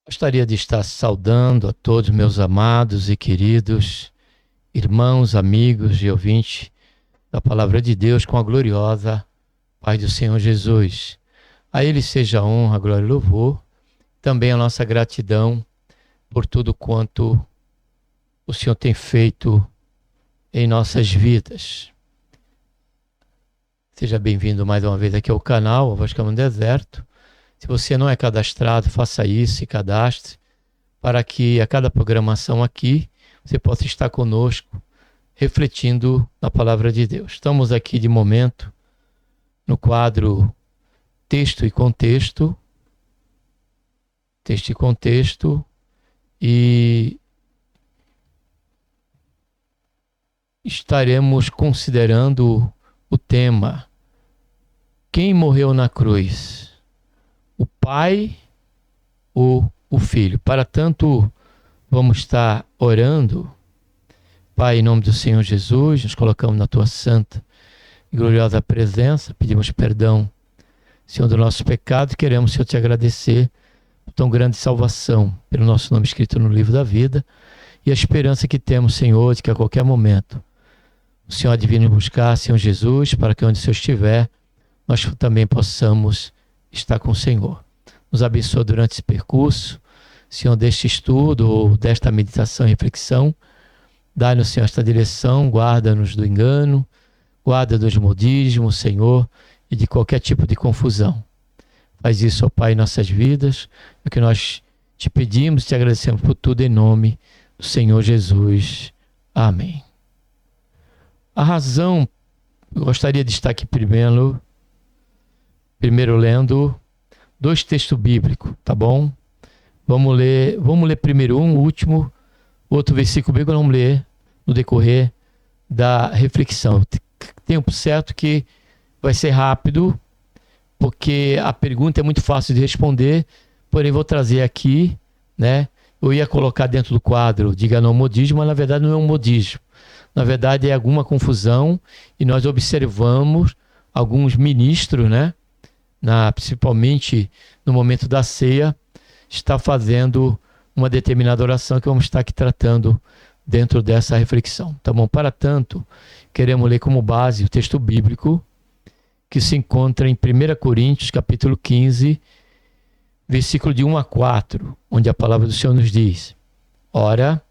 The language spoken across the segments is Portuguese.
Gostaria de estar saudando a todos meus amados e queridos irmãos, amigos e ouvintes da Palavra de Deus com a gloriosa paz do Senhor Jesus. A Ele seja a honra, glória e louvor, também a nossa gratidão por tudo quanto o Senhor tem feito em nossas vidas. Seja bem-vindo mais uma vez aqui ao canal, a Voz Caminho no Deserto. Se você não é cadastrado, faça isso, se cadastre, para que a cada programação aqui você possa estar conosco, refletindo na Palavra de Deus. Estamos aqui de momento no quadro Texto e Contexto, e estaremos considerando o tema: quem morreu na cruz? O Pai ou o Filho? Para tanto, vamos estar orando. Pai, em nome do Senhor Jesus, nos colocamos na Tua santa e gloriosa presença, pedimos perdão, Senhor, do nosso pecado, e queremos, Senhor, te agradecer por tão grande salvação, pelo nosso nome escrito no livro da vida, e a esperança que temos, Senhor, de que a qualquer momento o Senhor há de vir nos buscar, Senhor Jesus, para que onde o Senhor estiver, nós também possamos estar com o Senhor. Nos abençoa durante esse percurso, Senhor, deste estudo ou desta meditação e reflexão. Dá-nos, Senhor, esta direção, guarda-nos do engano, guarda dos modismos, Senhor, e de qualquer tipo de confusão. Faz isso, ó Pai, em nossas vidas, é o que nós te pedimos e te agradecemos por tudo em nome do Senhor Jesus. Amém. A razão, eu gostaria de estar aqui primeiro lendo dois textos bíblicos, tá bom? Vamos ler primeiro um, o último, outro versículo bíblico vamos ler no decorrer da reflexão. Tempo certo que vai ser rápido, porque a pergunta é muito fácil de responder, porém vou trazer aqui, né? Eu ia colocar dentro do quadro, diga não modismo, mas na verdade não é um modismo. Na verdade é alguma confusão, e nós observamos alguns ministros, né? Principalmente no momento da ceia, está fazendo uma determinada oração que vamos estar aqui tratando dentro dessa reflexão. Tá bom? Para tanto, queremos ler como base o texto bíblico que se encontra em 1 Coríntios, capítulo 15, versículo de 1 a 4, onde a palavra do Senhor nos diz: Ora,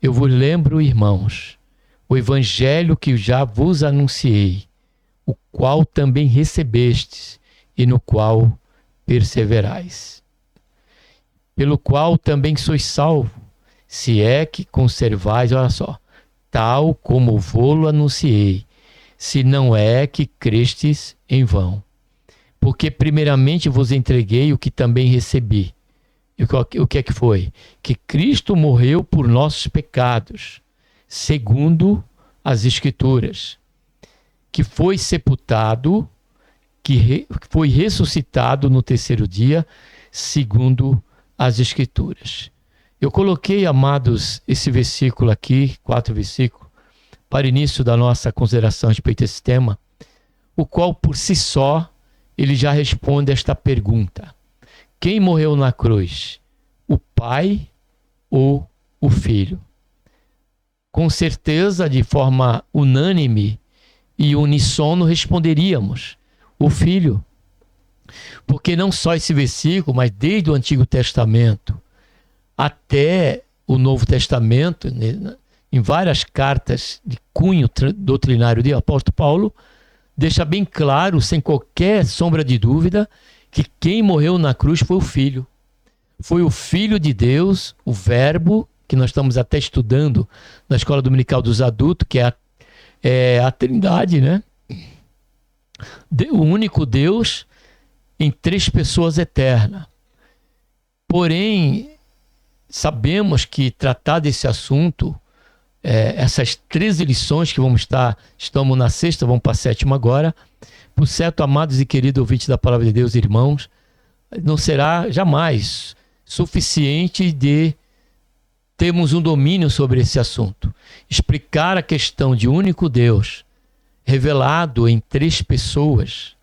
eu vos lembro, irmãos, o evangelho que já vos anunciei, o qual também recebestes, e no qual perseverais, pelo qual também sois salvo, se é que conservais, olha só, tal como vô-lo anunciei, se não é que crestes em vão. Porque primeiramente vos entreguei o que também recebi. E o que é que foi? Que Cristo morreu por nossos pecados, segundo as Escrituras, que foi sepultado, que foi ressuscitado no terceiro dia, segundo as Escrituras. Eu coloquei, amados, esse versículo aqui, 4 versículos, para início da nossa consideração a respeito desse tema, o qual por si só, ele já responde esta pergunta: quem morreu na cruz? O Pai ou o Filho? Com certeza, de forma unânime e unissono, responderíamos: o Filho. Porque não só esse versículo, mas desde o Antigo Testamento até o Novo Testamento, em várias cartas de cunho doutrinário do apóstolo Paulo, deixa bem claro, sem qualquer sombra de dúvida, que quem morreu na cruz foi o Filho. Foi o Filho de Deus, o Verbo, que nós estamos até estudando na Escola Dominical dos Adultos, que é a Trindade, né? O único Deus em 3 pessoas eterna. Porém, sabemos que tratar desse assunto, essas 13 lições que estamos na 6ª, vamos para a 7ª agora, por certo, amados e queridos ouvintes da Palavra de Deus, irmãos, não será jamais suficiente de termos um domínio sobre esse assunto. Explicar a questão de único Deus, revelado em 3 pessoas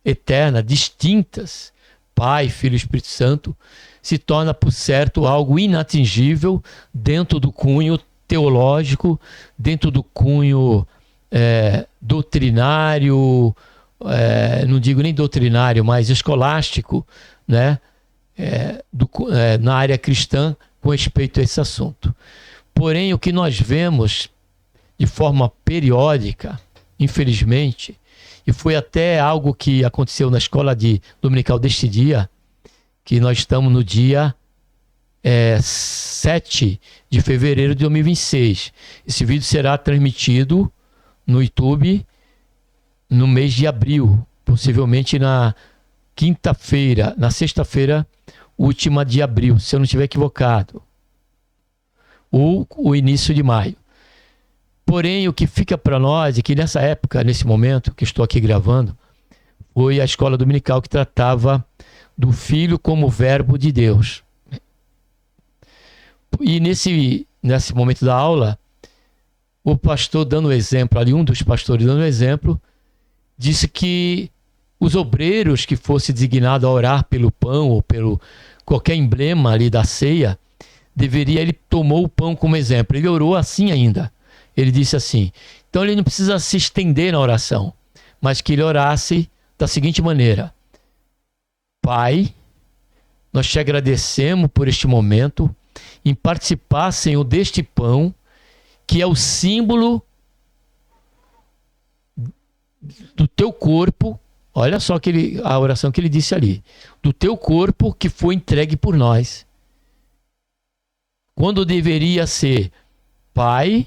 eternas, distintas, Pai, Filho e Espírito Santo, se torna, por certo, algo inatingível dentro do cunho teológico, dentro do cunho doutrinário, não digo nem doutrinário, mas escolástico, né? Na área cristã com respeito a esse assunto. Porém, o que nós vemos de forma periódica, infelizmente, e foi até algo que aconteceu na escola dominical deste dia, que nós estamos no dia 7 de fevereiro de 2026. Esse vídeo será transmitido no YouTube no mês de abril, possivelmente na quinta-feira, na sexta-feira última de abril, se eu não estiver equivocado, ou o início de maio. Porém, o que fica para nós é que nessa época, nesse momento que estou aqui gravando, foi a escola dominical que tratava do Filho como verbo de Deus. E nesse momento da aula, o pastor dando exemplo, ali um dos pastores dando exemplo, disse que os obreiros que fossem designados a orar pelo pão ou pelo qualquer emblema ali da ceia, ele tomou o pão como exemplo. Ele orou assim ainda. Ele disse assim, então ele não precisa se estender na oração, mas que ele orasse da seguinte maneira: Pai, nós te agradecemos por este momento, em participar, Senhor, deste pão, que é o símbolo do teu corpo. Olha só a oração que ele disse ali: do teu corpo que foi entregue por nós. Quando deveria ser: Pai,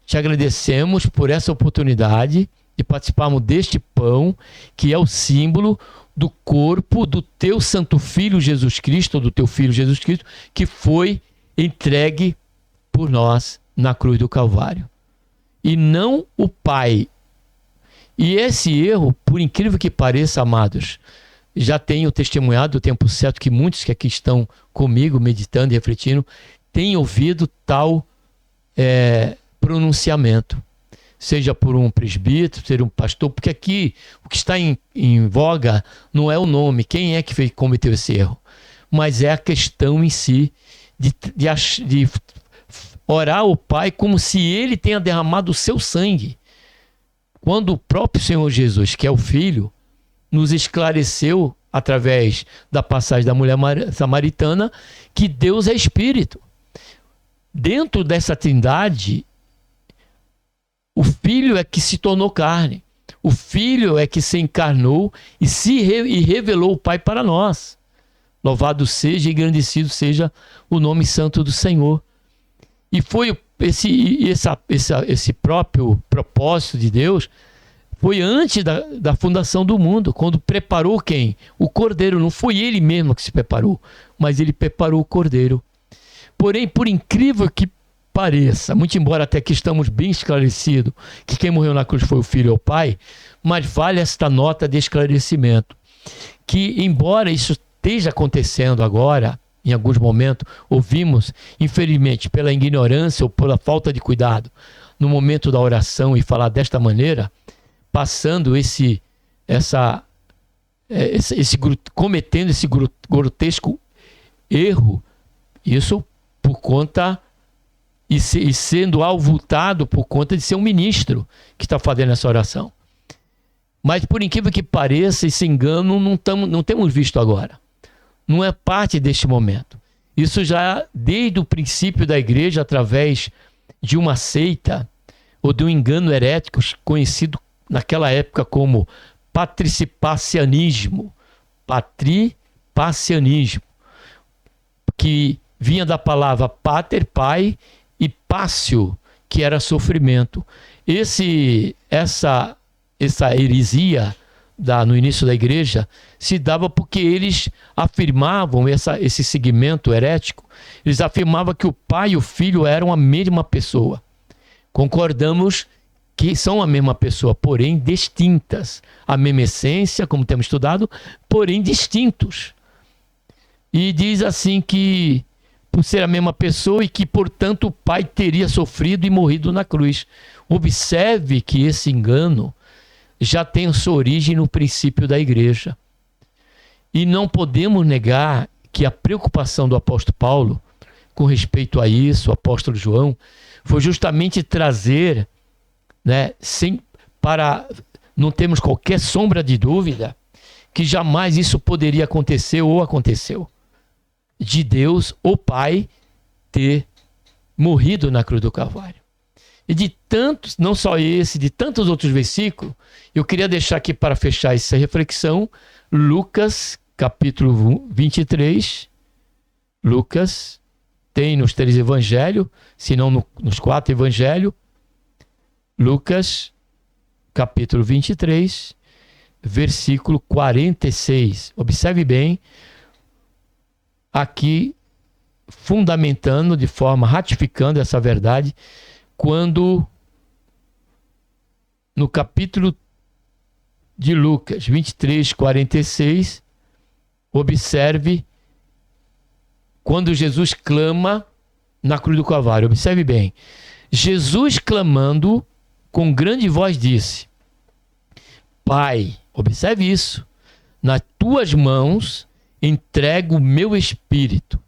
te agradecemos por essa oportunidade de participarmos deste pão, que é o símbolo do corpo do teu santo filho Jesus Cristo, ou do teu filho Jesus Cristo, que foi entregue por nós na cruz do Calvário. E não o Pai. E esse erro, por incrível que pareça, amados, já tenho testemunhado o tempo certo que muitos que aqui estão comigo, meditando e refletindo, têm ouvido tal pronunciamento, seja por um presbítero, seja um pastor, porque aqui o que está em voga não é o nome, quem é que cometeu esse erro, mas é a questão em si de orar ao Pai como se ele tenha derramado o seu sangue, quando o próprio Senhor Jesus, que é o Filho, nos esclareceu através da passagem da mulher samaritana que Deus é Espírito. Dentro dessa trindade, o Filho é que se tornou carne. O Filho é que se encarnou e revelou o Pai para nós. Louvado seja e engrandecido seja o nome santo do Senhor. E foi esse próprio propósito de Deus, foi antes da fundação do mundo, quando preparou quem? O Cordeiro. Não foi ele mesmo que se preparou, mas ele preparou o Cordeiro. Porém, por incrível que pareça, muito embora até aqui estamos bem esclarecidos que quem morreu na cruz foi o Filho e o Pai, mas vale esta nota de esclarecimento, que embora isso esteja acontecendo agora, em alguns momentos, ouvimos, infelizmente, pela ignorância ou pela falta de cuidado, no momento da oração e falar desta maneira, passando cometendo esse grotesco erro, isso por conta e sendo avultado por conta de ser um ministro que está fazendo essa oração. Mas por incrível que pareça, esse engano não temos visto agora. Não é parte deste momento. Isso já desde o princípio da igreja, através de uma seita ou de um engano herético conhecido naquela época como patricipacianismo, que vinha da palavra pater, pai, e pácio, que era sofrimento. Essa heresia no início da igreja se dava porque eles afirmavam, esse segmento herético, eles afirmavam que o pai e o filho eram a mesma pessoa. Concordamos que são a mesma pessoa, porém distintas. A mesma essência, como temos estudado, porém distintos. E diz assim que, por ser a mesma pessoa e que, portanto, o pai teria sofrido e morrido na cruz. Observe que esse engano já tem sua origem no princípio da igreja. E não podemos negar que a preocupação do apóstolo Paulo com respeito a isso, o apóstolo João, foi justamente trazer, né, para não termos qualquer sombra de dúvida, que jamais isso poderia acontecer ou aconteceu. De Deus, o Pai, ter morrido na cruz do Calvário. E de tantos, não só esse, de tantos outros versículos, eu queria deixar aqui para fechar essa reflexão, Lucas, capítulo 23. Lucas tem nos 3 evangelhos, se não nos 4 evangelhos. Lucas, capítulo 23, versículo 46. Observe bem, aqui fundamentando de forma, ratificando essa verdade, quando no capítulo de Lucas 23, 46, observe quando Jesus clama na cruz do Calvário. Observe bem, Jesus clamando com grande voz disse: Pai, observe isso, nas tuas mãos entrego o meu espírito.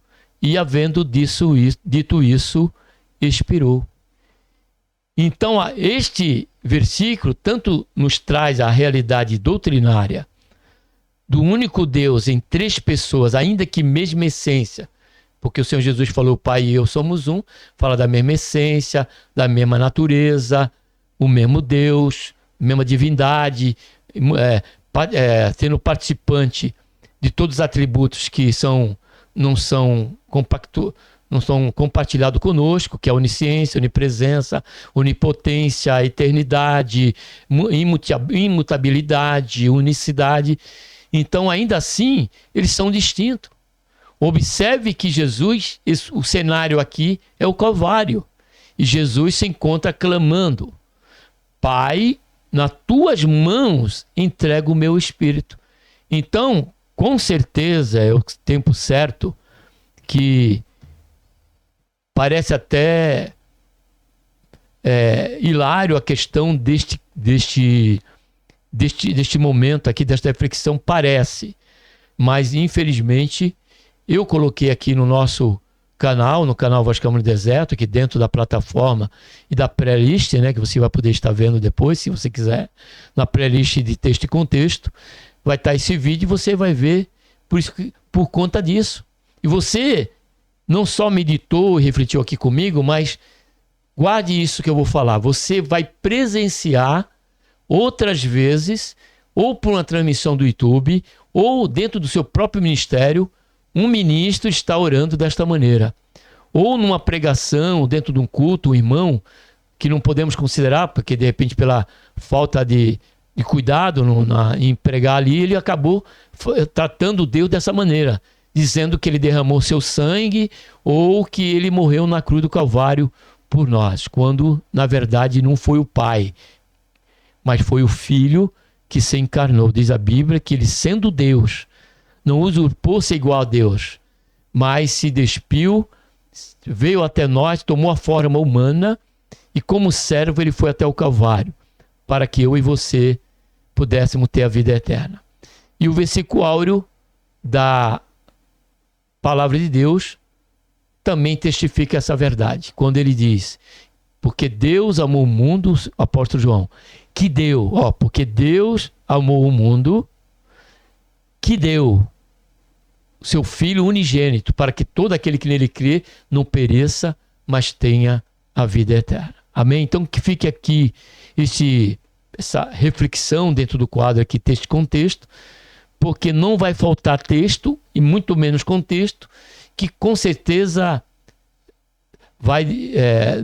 E havendo dito isso, expirou. Então, este versículo tanto nos traz a realidade doutrinária do único Deus em 3 pessoas, ainda que mesma essência, porque o Senhor Jesus falou, o Pai e eu somos um, fala da mesma essência, da mesma natureza, o mesmo Deus, mesma divindade, sendo participante de todos os atributos que não são compartilhados conosco, que é a onisciência, onipresença, onipotência, eternidade, imutabilidade, unicidade. Então, ainda assim, eles são distintos. Observe que Jesus, o cenário aqui é o Calvário. E Jesus se encontra clamando: Pai, nas tuas mãos entrego o meu espírito. Então, com certeza, é o tempo certo que parece até hilário a questão deste momento aqui, desta reflexão, parece. Mas, infelizmente, eu coloquei aqui no nosso canal, no canal Voz Câmara do Deserto, aqui dentro da plataforma e da playlist, né, que você vai poder estar vendo depois, se você quiser, na playlist de texto e contexto, vai estar esse vídeo e você vai ver por conta disso. E você não só meditou e refletiu aqui comigo, mas guarde isso que eu vou falar. Você vai presenciar outras vezes, ou por uma transmissão do YouTube, ou dentro do seu próprio ministério, um ministro está orando desta maneira. Ou numa pregação, dentro de um culto, um irmão, que não podemos considerar, porque de repente pela falta de cuidado em pregar ali, ele acabou tratando Deus dessa maneira, dizendo que ele derramou seu sangue ou que ele morreu na cruz do Calvário por nós, quando na verdade não foi o Pai, mas foi o Filho que se encarnou. Diz a Bíblia que ele, sendo Deus, não usurpou ser igual a Deus, mas se despiu, veio até nós, tomou a forma humana e como servo ele foi até o Calvário, para que eu e você pudéssemos ter a vida eterna. E o versículo áureo da palavra de Deus também testifica essa verdade, quando ele diz: porque Deus amou o mundo, apóstolo João, que deu, porque Deus amou o mundo, que deu seu Filho unigênito, para que todo aquele que nele crê não pereça, mas tenha a vida eterna. Amém? Então que fique aqui essa reflexão dentro do quadro aqui, texto e contexto, porque não vai faltar texto e muito menos contexto, que com certeza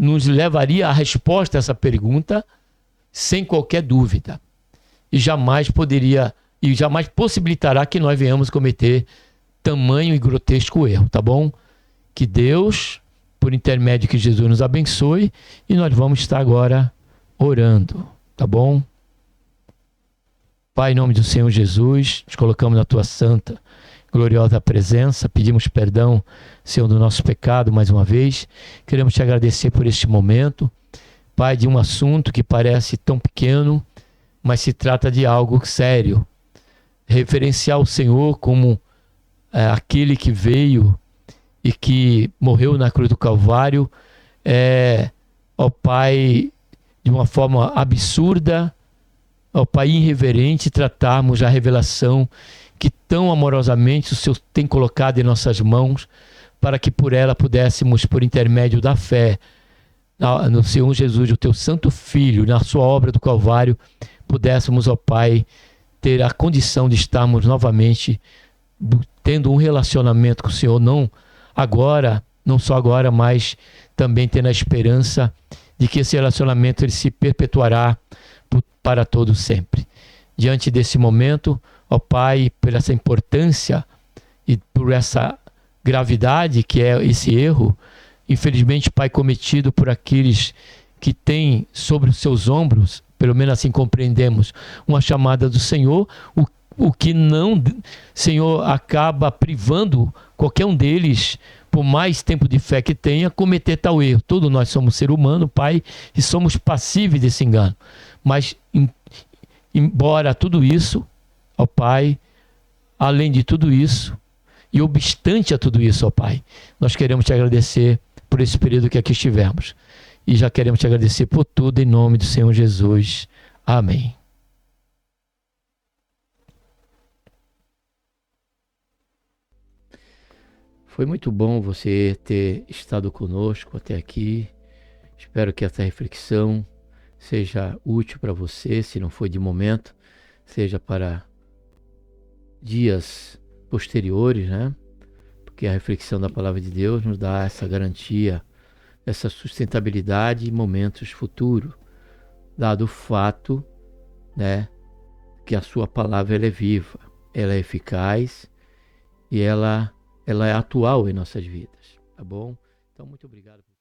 nos levaria à resposta a essa pergunta sem qualquer dúvida. E jamais possibilitará que nós venhamos cometer tamanho e grotesco erro, tá bom? Que Deus, por intermédio de Jesus, nos abençoe e nós vamos estar agora orando, tá bom? Pai, em nome do Senhor Jesus, nos colocamos na tua santa, gloriosa presença, pedimos perdão, Senhor, do nosso pecado mais uma vez, queremos te agradecer por este momento, Pai, de um assunto que parece tão pequeno, mas se trata de algo sério, referenciar o Senhor como aquele que veio e que morreu na cruz do Calvário, ó Pai, de uma forma absurda, ó Pai, irreverente, tratarmos a revelação que tão amorosamente o Senhor tem colocado em nossas mãos, para que por ela pudéssemos, por intermédio da fé no Senhor Jesus, o teu santo Filho, na sua obra do Calvário, pudéssemos, ó Pai, ter a condição de estarmos novamente tendo um relacionamento com o Senhor, não só agora, mas também tendo a esperança de que esse relacionamento ele se perpetuará para todo sempre. Diante desse momento, ó Pai, por essa importância e por essa gravidade que é esse erro, infelizmente, Pai, cometido por aqueles que têm sobre os seus ombros, pelo menos assim compreendemos, uma chamada do Senhor, o que não, Senhor, acaba privando qualquer um deles, por mais tempo de fé que tenha, cometer tal erro. Todos nós somos ser humano, Pai, e somos passíveis desse engano. Mas, embora tudo isso, ó Pai, além de tudo isso, e obstante a tudo isso, ó Pai, nós queremos te agradecer por esse período que aqui estivemos. E já queremos te agradecer por tudo, em nome do Senhor Jesus. Amém. Foi muito bom você ter estado conosco até aqui. Espero que essa reflexão seja útil para você, se não foi de momento, seja para dias posteriores, né? Porque a reflexão da palavra de Deus nos dá essa garantia, essa sustentabilidade em momentos futuros, dado o fato, né, que a sua palavra ela é viva, ela é eficaz e ela é atual em nossas vidas, tá bom? Então, muito obrigado.